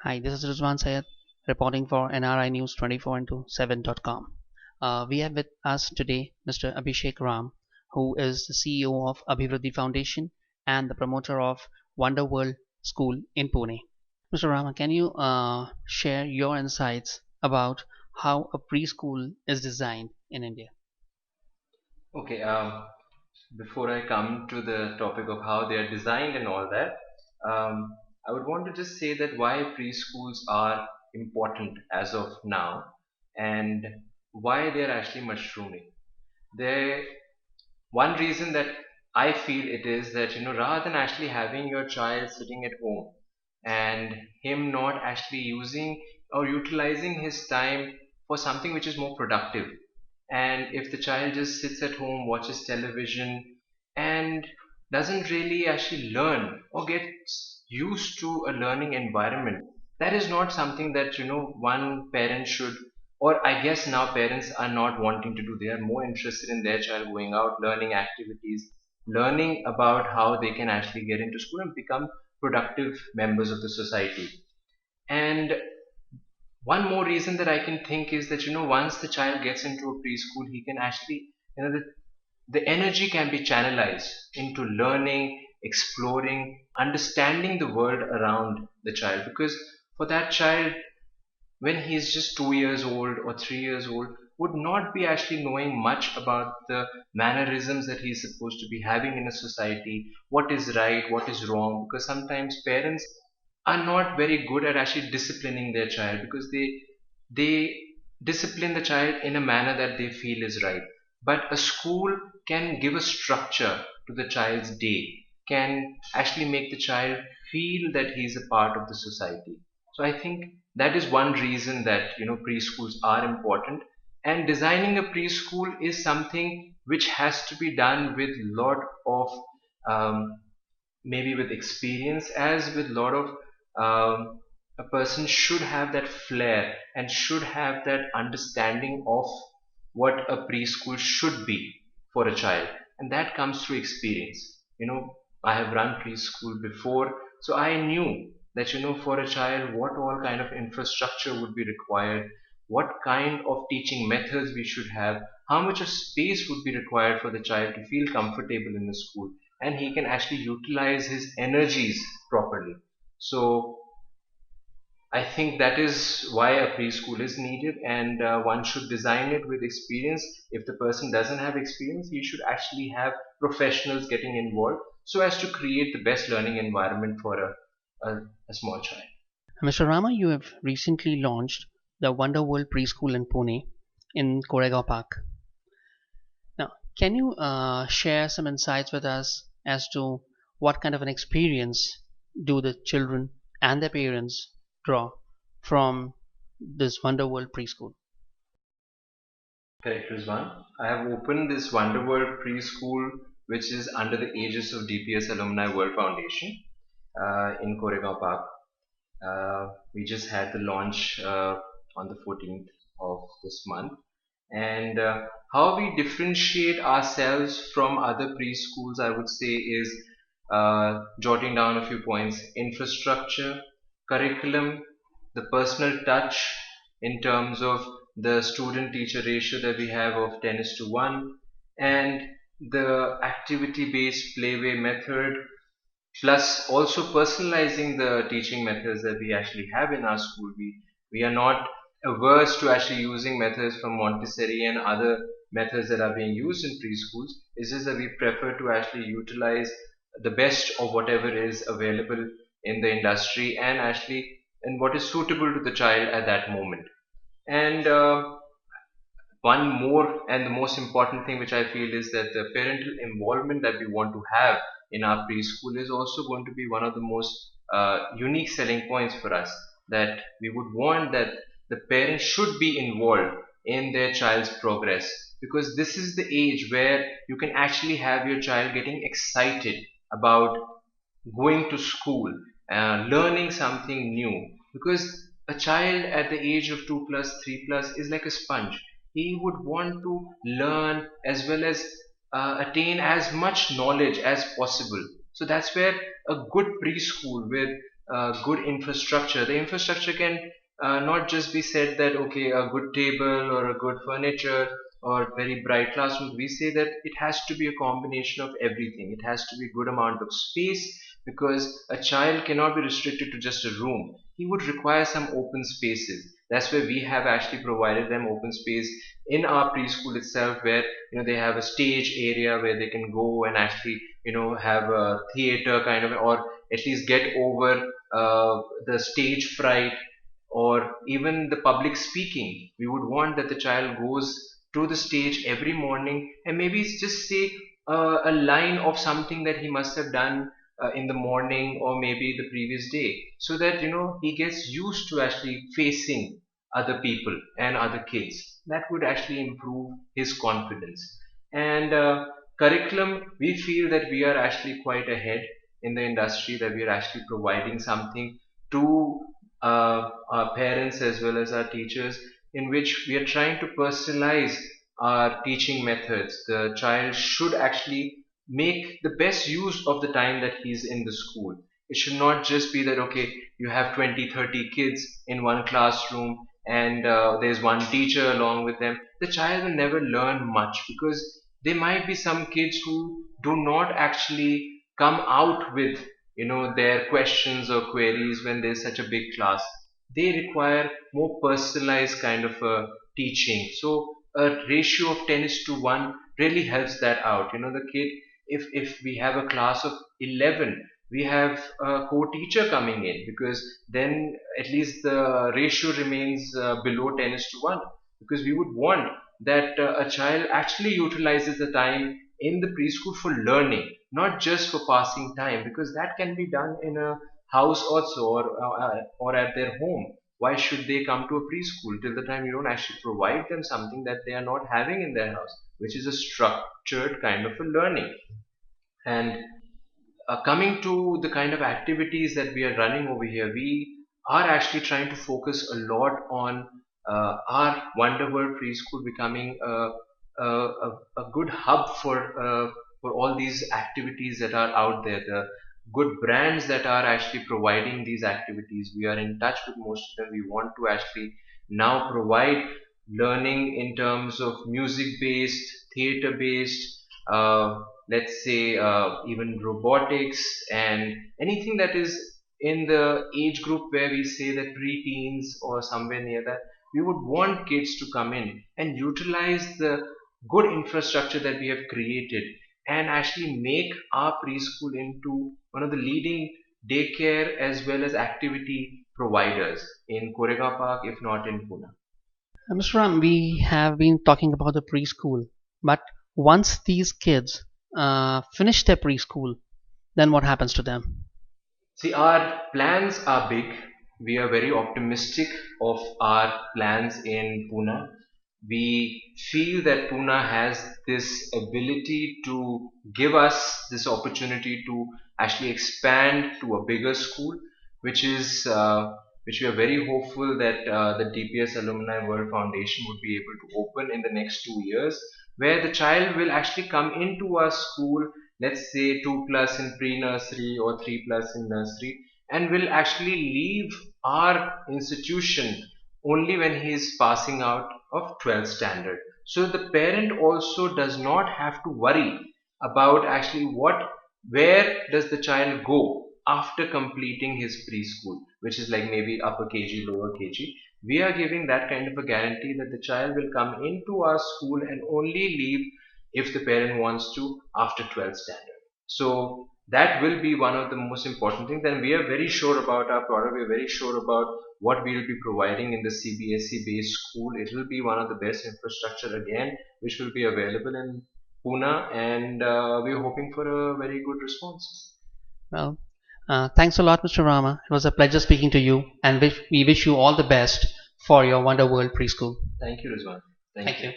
Hi, this is Rizwan Sayed reporting for NRInews24x7.com. We have with us today Mr. Abhishek Ram, who is the CEO of Abhivruddhi Foundation and the promoter of Wonder World School in Pune. Mr. Rama, can you share your insights about how a preschool is designed in India? Okay, before I come to the topic of how they are designed and all that, I would want to just say that why preschools are important as of now and why they are actually mushrooming. They One reason that I feel it is that rather than actually having your child sitting at home and him not actually using or utilizing his time for something which is more productive, and if the child just sits at home, watches television, and doesn't really actually learn or get used to a learning environment, that is not something that one parent should, or I guess now parents are not wanting to do. They are more interested in their child going out, learning activities, learning about how they can actually get into school and become productive members of the society. And one more reason that I can think is that once the child gets into a preschool, he can actually, the energy can be channelized into learning, exploring, understanding the world around the child. Because for that child, when he's just 2 years old or 3 years old, would not be actually knowing much about the mannerisms that he's supposed to be having in a society, what is right, what is wrong, because sometimes parents are not very good at actually disciplining their child because they discipline the child in a manner that they feel is right. But a school can give a structure to the child's day, can actually make the child feel that he's a part of the society. So I think that is one reason that preschools are important, and designing a preschool is something which has to be done with lot of um, maybe with experience, as with lot of a person should have that flair and should have that understanding of what a preschool should be for a child, and that comes through experience. I have run preschool before, so I knew that for a child what all kind of infrastructure would be required, what kind of teaching methods we should have, how much of space would be required for the child to feel comfortable in the school, and he can actually utilize his energies properly. So I think that is why a preschool is needed, and one should design it with experience. If the person doesn't have experience, he should actually have professionals getting involved so as to create the best learning environment for a small child. Mr. Rama, you have recently launched the Wonder World Preschool in Pune in Koregaon Park. Now, can you share some insights with us as to what kind of an experience do the children and their parents draw from this Wonder World preschool? Correct, Rizwan. I have opened this Wonder World preschool, which is under the aegis of DPS Alumni World Foundation in Koregaon Park. We just had the launch on the 14th of this month. And how we differentiate ourselves from other preschools, I would say, is jotting down a few points: infrastructure, curriculum, the personal touch in terms of the student teacher ratio that we have of 10 is to 1, and the activity based playway method, plus also personalizing the teaching methods that we actually have in our school. We are not averse to actually using methods from Montessori and other methods that are being used in preschools. It's just that we prefer to actually utilize the best of whatever is available in the industry, and actually and what is suitable to the child at that moment. And one more and the most important thing which I feel is that the parental involvement that we want to have in our preschool is also going to be one of the most unique selling points for us. That we would want that the parents should be involved in their child's progress, because this is the age where you can actually have your child getting excited about going to school, learning something new. Because a child at the age of 2 plus 3 plus is like a sponge. He would want to learn as well as attain as much knowledge as possible. So that's where a good preschool with good infrastructure. The infrastructure can not just be said that okay, a good table or a good furniture or very bright classrooms. We say that it has to be a combination of everything. It has to be a good amount of space, because a child cannot be restricted to just a room. He would require some open spaces. That's where we have actually provided them open space in our preschool itself, where they have a stage area where they can go and actually have a theater kind of, or at least get over the stage fright, or even the public speaking. We would want that the child goes to the stage every morning and maybe just say a line of something that he must have done in the morning or maybe the previous day, so that he gets used to actually facing other people and other kids. That would actually improve his confidence. And curriculum, we feel that we are actually quite ahead in the industry, that we are actually providing something to our parents as well as our teachers, in which we are trying to personalize our teaching methods. The child should actually make the best use of the time that he's in the school. It should not just be that okay, you have 20, 30 kids in one classroom and there's one teacher along with them. The child will never learn much, because there might be some kids who do not actually come out with their questions or queries when there's such a big class. They require more personalized kind of a teaching. So a ratio of 10 is to 1 really helps that out. The kid, if we have a class of 11, we have a co-teacher coming in, because then at least the ratio remains below 10 is to 1, because we would want that a child actually utilizes the time in the preschool for learning, not just for passing time, because that can be done in a house also, or at their home. Why should they come to a preschool till the time you don't actually provide them something that they are not having in their house, which is a structured kind of a learning? And coming to the kind of activities that we are running over here, we are actually trying to focus a lot on our Wonder World preschool becoming a good hub for all these activities that are out there. The good brands that are actually providing these activities, we are in touch with most of them. We want to actually now provide learning in terms of music based, theater based, let's say even robotics, and anything that is in the age group where we say that pre-teens or somewhere near that. We would want kids to come in and utilize the good infrastructure that we have created, and actually make our preschool into one of the leading daycare as well as activity providers in Koregaon Park, if not in Pune. Mr. Ram, we have been talking about the preschool, but once these kids finish their preschool, then what happens to them? See, our plans are big. We are very optimistic of our plans in Pune. We feel that Pune has this ability to give us this opportunity to actually expand to a bigger school, which is which we are very hopeful that the DPS Alumni World Foundation would be able to open in the next 2 years, where the child will actually come into our school, let's say 2 plus in pre-nursery or 3 plus in nursery, and will actually leave our institution only when he is passing out of 12th standard. So the parent also does not have to worry about actually where does the child go after completing his preschool, which is like maybe upper KG, lower KG. We are giving that kind of a guarantee that the child will come into our school and only leave if the parent wants to after 12th standard. So that will be one of the most important things. And we are very sure about our product. We are very sure about what we will be providing in the CBSE based school. It will be one of the best infrastructure again, which will be available in Pune, and we are hoping for a very good response. Well, thanks a lot, Mr. Rama. It was a pleasure speaking to you, and we wish you all the best for your Wonder World preschool. Thank you, Rizwan. Thank Thank you. you.